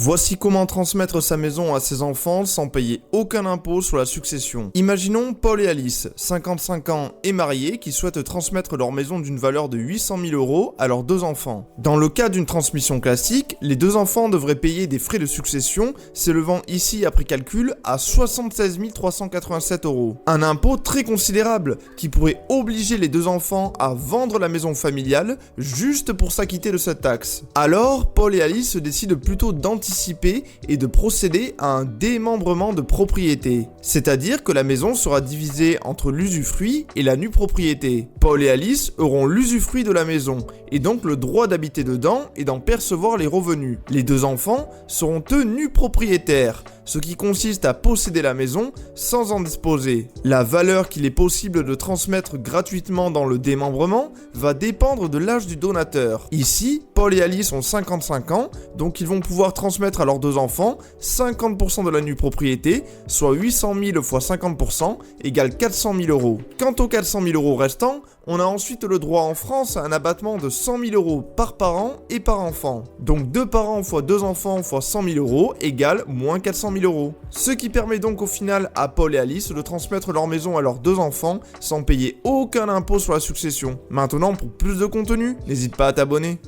Voici comment transmettre sa maison à ses enfants sans payer aucun impôt sur la succession. Imaginons Paul et Alice, 55 ans et mariés, qui souhaitent transmettre leur maison d'une valeur de 800 000 € à leurs deux enfants. Dans le cas d'une transmission classique, les deux enfants devraient payer des frais de succession s'élevant ici, après calcul, à 76 387 €. Un impôt très considérable qui pourrait obliger les deux enfants à vendre la maison familiale juste pour s'acquitter de cette taxe. Alors, Paul et Alice décident plutôt d'anticiper et de procéder à un démembrement de propriété. C'est-à-dire que la maison sera divisée entre l'usufruit et la nue propriété. Paul et Alice auront l'usufruit de la maison et donc le droit d'habiter dedans et d'en percevoir les revenus. Les deux enfants seront eux nus propriétaires, ce qui consiste à posséder la maison sans en disposer. La valeur qu'il est possible de transmettre gratuitement dans le démembrement va dépendre de l'âge du donateur. Ici, Paul et Alice ont 55 ans, donc ils vont pouvoir transmettre à leurs deux enfants 50% de la nue propriété, soit 800 000 fois 50% égale 400 000 €. Quant aux 400 000 € restants, on a ensuite le droit en France à un abattement de 100 000 € par parent et par enfant. Donc 2 parents fois 2 enfants fois 100 000 € égale moins 400 000 €. Ce qui permet donc au final à Paul et Alice de transmettre leur maison à leurs deux enfants sans payer aucun impôt sur la succession. Maintenant, pour plus de contenu, n'hésite pas à t'abonner.